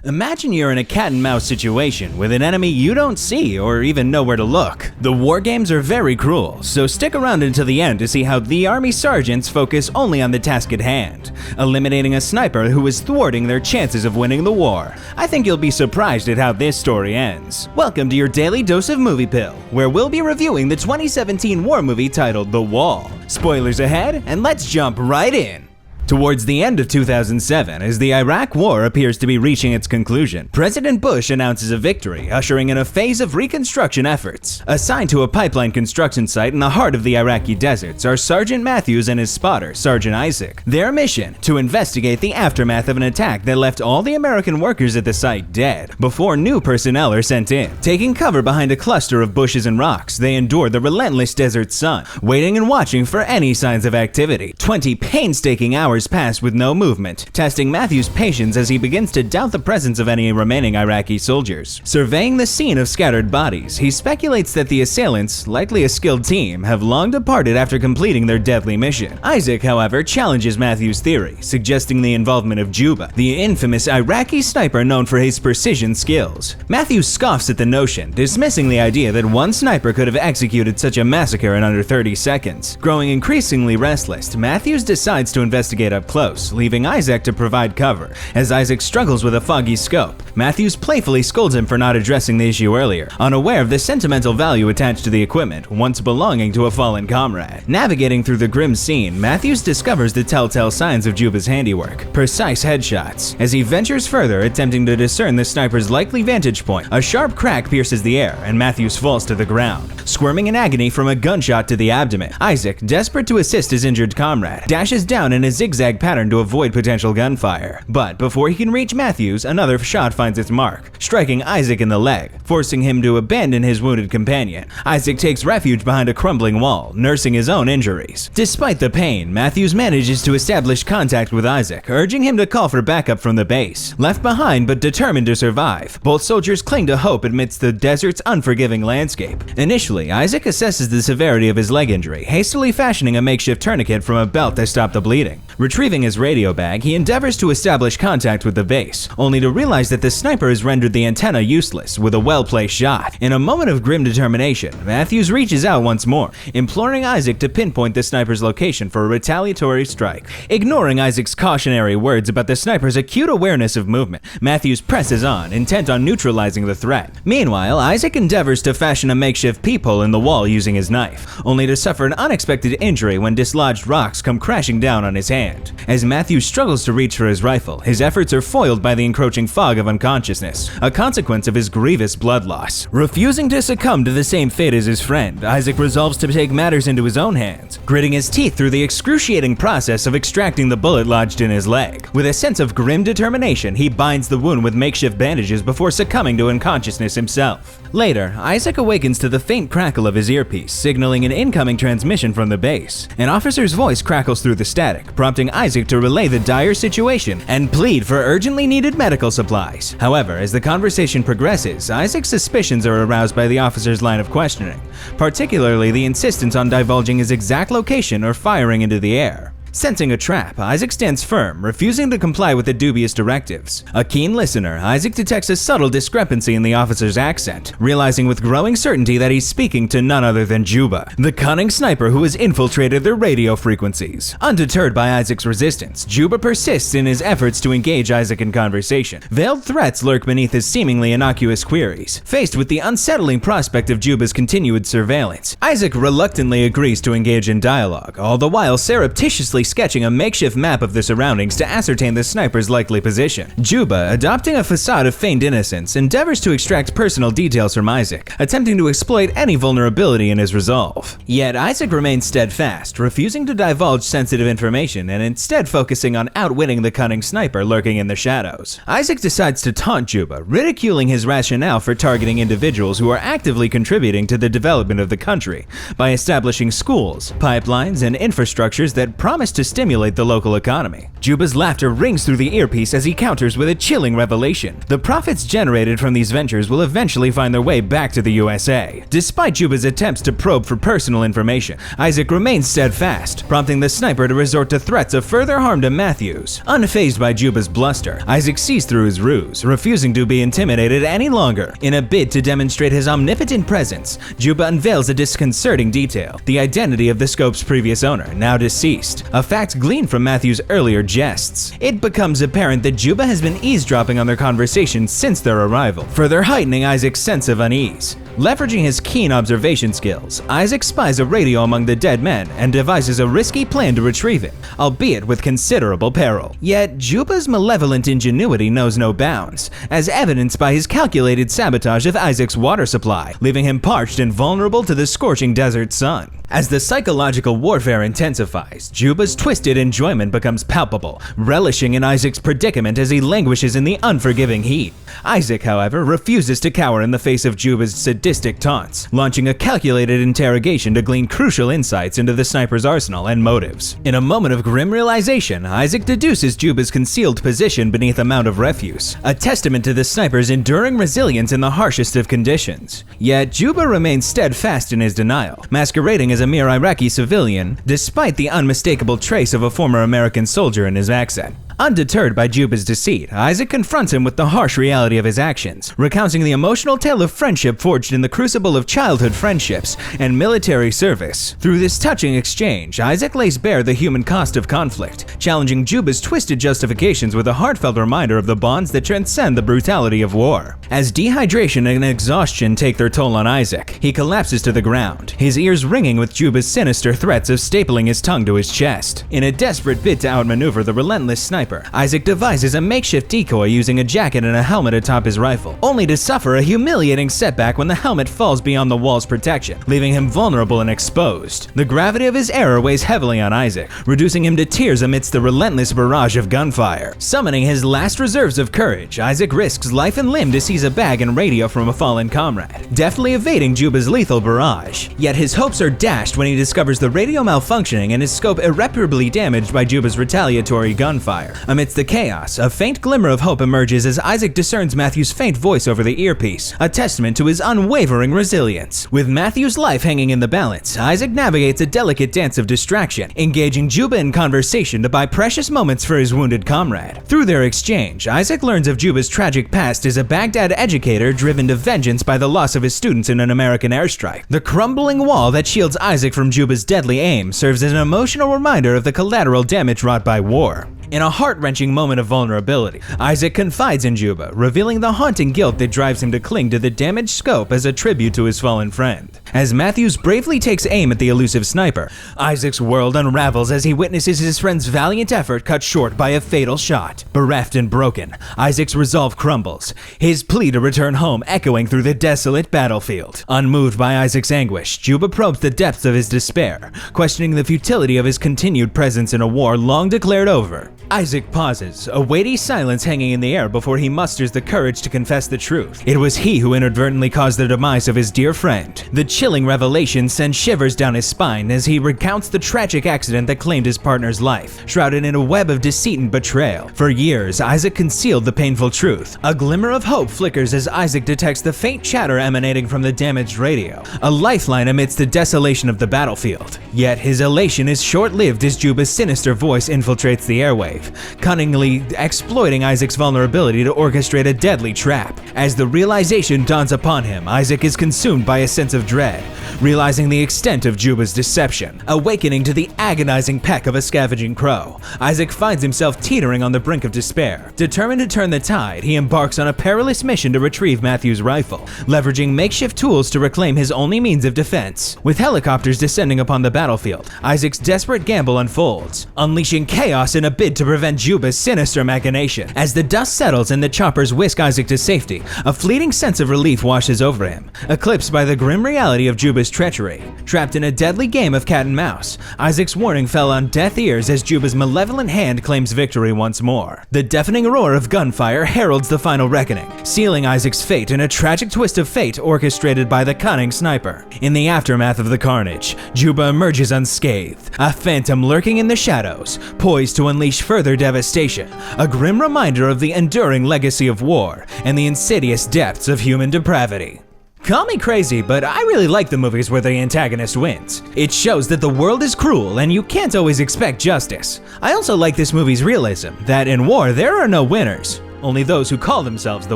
Imagine you're in a cat and mouse situation with an enemy you don't see or even know where to look. The war games are very cruel, so stick around until the end to see how the army sergeants focus only on the task at hand, eliminating a sniper who is thwarting their chances of winning the war. I think you'll be surprised at how this story ends. Welcome to your daily dose of Movie Pill, where we'll be reviewing the 2017 war movie titled The Wall. Spoilers ahead, and let's jump right in. Towards the end of 2007, as the Iraq War appears to be reaching its conclusion, President Bush announces a victory, ushering in a phase of reconstruction efforts. Assigned to a pipeline construction site in the heart of the Iraqi deserts are Sergeant Matthews and his spotter, Sergeant Isaac. Their mission? To investigate the aftermath of an attack that left all the American workers at the site dead, before new personnel are sent in. Taking cover behind a cluster of bushes and rocks, they endure the relentless desert sun, waiting and watching for any signs of activity. 20 painstaking hours pass with no movement, testing Matthew's patience as he begins to doubt the presence of any remaining Iraqi soldiers. Surveying the scene of scattered bodies, he speculates that the assailants, likely a skilled team, have long departed after completing their deadly mission. Isaac, however, challenges Matthew's theory, suggesting the involvement of Juba, the infamous Iraqi sniper known for his precision skills. Matthew scoffs at the notion, dismissing the idea that one sniper could have executed such a massacre in under 30 seconds. Growing increasingly restless, Matthews decides to investigate up close, leaving Isaac to provide cover. As Isaac struggles with a foggy scope, Matthews playfully scolds him for not addressing the issue earlier, unaware of the sentimental value attached to the equipment once belonging to a fallen comrade. Navigating through the grim scene, Matthews discovers the telltale signs of Juba's handiwork, precise headshots. As he ventures further, attempting to discern the sniper's likely vantage point, a sharp crack pierces the air and Matthews falls to the ground, squirming in agony from a gunshot to the abdomen. Isaac, desperate to assist his injured comrade, dashes down in a zigzag pattern to avoid potential gunfire. But before he can reach Matthews, another shot finds its mark, striking Isaac in the leg, forcing him to abandon his wounded companion. Isaac takes refuge behind a crumbling wall, nursing his own injuries. Despite the pain, Matthews manages to establish contact with Isaac, urging him to call for backup from the base. Left behind but determined to survive, both soldiers cling to hope amidst the desert's unforgiving landscape. Initially, Isaac assesses the severity of his leg injury, hastily fashioning a makeshift tourniquet from a belt to stop the bleeding. Retrieving his radio bag, he endeavors to establish contact with the base, only to realize that the sniper has rendered the antenna useless with a well-placed shot. In a moment of grim determination, Matthews reaches out once more, imploring Isaac to pinpoint the sniper's location for a retaliatory strike. Ignoring Isaac's cautionary words about the sniper's acute awareness of movement, Matthews presses on, intent on neutralizing the threat. Meanwhile, Isaac endeavors to fashion a makeshift peephole in the wall using his knife, only to suffer an unexpected injury when dislodged rocks come crashing down on his hand. As Matthews struggles to reach for his rifle, his efforts are foiled by the encroaching fog of unconsciousness, a consequence of his grievous blood loss. Refusing to succumb to the same fate as his friend, Isaac resolves to take matters into his own hands, gritting his teeth through the excruciating process of extracting the bullet lodged in his leg. With a sense of grim determination, he binds the wound with makeshift bandages before succumbing to unconsciousness himself. Later, Isaac awakens to the faint crackle of his earpiece, signaling an incoming transmission from the base. An officer's voice crackles through the static, prompting Isaac to relay the dire situation and plead for urgently needed medical supplies. However, as the conversation progresses, Isaac's suspicions are aroused by the officer's line of questioning, particularly the insistence on divulging his exact location or firing into the air. Sensing a trap, Isaac stands firm, refusing to comply with the dubious directives. A keen listener, Isaac detects a subtle discrepancy in the officer's accent, realizing with growing certainty that he's speaking to none other than Juba, the cunning sniper who has infiltrated their radio frequencies. Undeterred by Isaac's resistance, Juba persists in his efforts to engage Isaac in conversation. Veiled threats lurk beneath his seemingly innocuous queries. Faced with the unsettling prospect of Juba's continued surveillance, Isaac reluctantly agrees to engage in dialogue, all the while surreptitiously sketching a makeshift map of the surroundings to ascertain the sniper's likely position. Juba, adopting a facade of feigned innocence, endeavors to extract personal details from Isaac, attempting to exploit any vulnerability in his resolve. Yet Isaac remains steadfast, refusing to divulge sensitive information and instead focusing on outwitting the cunning sniper lurking in the shadows. Isaac decides to taunt Juba, ridiculing his rationale for targeting individuals who are actively contributing to the development of the country by establishing schools, pipelines, and infrastructures that promise promise to stimulate the local economy. Juba's laughter rings through the earpiece as he counters with a chilling revelation. The profits generated from these ventures will eventually find their way back to the USA. Despite Juba's attempts to probe for personal information, Isaac remains steadfast, prompting the sniper to resort to threats of further harm to Matthews. Unfazed by Juba's bluster, Isaac sees through his ruse, refusing to be intimidated any longer. In a bid to demonstrate his omnipotent presence, Juba unveils a disconcerting detail: the identity of the scope's previous owner, now deceased, a fact gleaned from Matthews' earlier jests. It becomes apparent that Juba has been eavesdropping on their conversation since their arrival, further heightening Isaac's sense of unease. Leveraging his keen observation skills, Isaac spies a radio among the dead men and devises a risky plan to retrieve it, albeit with considerable peril. Yet, Juba's malevolent ingenuity knows no bounds, as evidenced by his calculated sabotage of Isaac's water supply, leaving him parched and vulnerable to the scorching desert sun. As the psychological warfare intensifies, Juba's twisted enjoyment becomes palpable, relishing in Isaac's predicament as he languishes in the unforgiving heat. Isaac, however, refuses to cower in the face of Juba's sadistic taunts, launching a calculated interrogation to glean crucial insights into the sniper's arsenal and motives. In a moment of grim realization, Isaac deduces Juba's concealed position beneath a mound of refuse, a testament to the sniper's enduring resilience in the harshest of conditions. Yet Juba remains steadfast in his denial, masquerading as a mere Iraqi civilian, despite the unmistakable trace of a former American soldier in his accent. Undeterred by Juba's deceit, Isaac confronts him with the harsh reality of his actions, recounting the emotional tale of friendship forged in the crucible of childhood friendships and military service. Through this touching exchange, Isaac lays bare the human cost of conflict, challenging Juba's twisted justifications with a heartfelt reminder of the bonds that transcend the brutality of war. As dehydration and exhaustion take their toll on Isaac, he collapses to the ground, his ears ringing with Juba's sinister threats of stapling his tongue to his chest. In a desperate bid to outmaneuver the relentless sniper, Isaac devises a makeshift decoy using a jacket and a helmet atop his rifle, only to suffer a humiliating setback when the helmet falls beyond the wall's protection, leaving him vulnerable and exposed. The gravity of his error weighs heavily on Isaac, reducing him to tears amidst the relentless barrage of gunfire. Summoning his last reserves of courage, Isaac risks life and limb to seize a bag and radio from a fallen comrade, deftly evading Juba's lethal barrage. Yet his hopes are dashed when he discovers the radio malfunctioning and his scope irreparably damaged by Juba's retaliatory gunfire. Amidst the chaos, a faint glimmer of hope emerges as Isaac discerns Matthew's faint voice over the earpiece, a testament to his unwavering resilience. With Matthew's life hanging in the balance, Isaac navigates a delicate dance of distraction, engaging Juba in conversation to buy precious moments for his wounded comrade. Through their exchange, Isaac learns of Juba's tragic past as a Baghdad educator driven to vengeance by the loss of his students in an American airstrike. The crumbling wall that shields Isaac from Juba's deadly aim serves as an emotional reminder of the collateral damage wrought by war. In a heart-wrenching moment of vulnerability, Isaac confides in Juba, revealing the haunting guilt that drives him to cling to the damaged scope as a tribute to his fallen friend. As Matthews bravely takes aim at the elusive sniper, Isaac's world unravels as he witnesses his friend's valiant effort cut short by a fatal shot. Bereft and broken, Isaac's resolve crumbles, his plea to return home echoing through the desolate battlefield. Unmoved by Isaac's anguish, Juba probes the depths of his despair, questioning the futility of his continued presence in a war long declared over. Isaac pauses, a weighty silence hanging in the air before he musters the courage to confess the truth. It was he who inadvertently caused the demise of his dear friend. The chilling revelation sends shivers down his spine as he recounts the tragic accident that claimed his partner's life, shrouded in a web of deceit and betrayal. For years, Isaac concealed the painful truth. A glimmer of hope flickers as Isaac detects the faint chatter emanating from the damaged radio, a lifeline amidst the desolation of the battlefield. Yet his elation is short-lived as Juba's sinister voice infiltrates the airwave, cunningly exploiting Isaac's vulnerability to orchestrate a deadly trap. As the realization dawns upon him, Isaac is consumed by a sense of dread, realizing the extent of Juba's deception. Awakening to the agonizing peck of a scavenging crow, Isaac finds himself teetering on the brink of despair. Determined to turn the tide, he embarks on a perilous mission to retrieve Matthew's rifle, leveraging makeshift tools to reclaim his only means of defense. With helicopters descending upon the battlefield, Isaac's desperate gamble unfolds, unleashing chaos in a bid to prevent Juba's sinister machination. As the dust settles and the choppers whisk Isaac to safety, a fleeting sense of relief washes over him, eclipsed by the grim reality reality of Juba's treachery. Trapped in a deadly game of cat and mouse, Isaac's warning fell on deaf ears as Juba's malevolent hand claims victory once more. The deafening roar of gunfire heralds the final reckoning, sealing Isaac's fate in a tragic twist of fate orchestrated by the cunning sniper. In the aftermath of the carnage, Juba emerges unscathed, a phantom lurking in the shadows, poised to unleash further devastation, a grim reminder of the enduring legacy of war and the insidious depths of human depravity. Call me crazy, but I really like the movies where the antagonist wins. It shows that the world is cruel and you can't always expect justice. I also like this movie's realism, that in war there are no winners, only those who call themselves the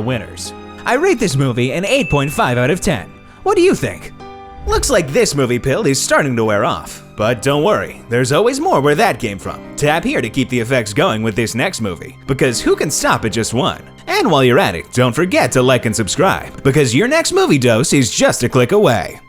winners. I rate this movie an 8.5 out of 10. What do you think? Looks like this movie pill is starting to wear off. But don't worry, there's always more where that came from. Tap here to keep the effects going with this next movie, because who can stop at just one? And while you're at it, don't forget to like and subscribe, because your next movie dose is just a click away.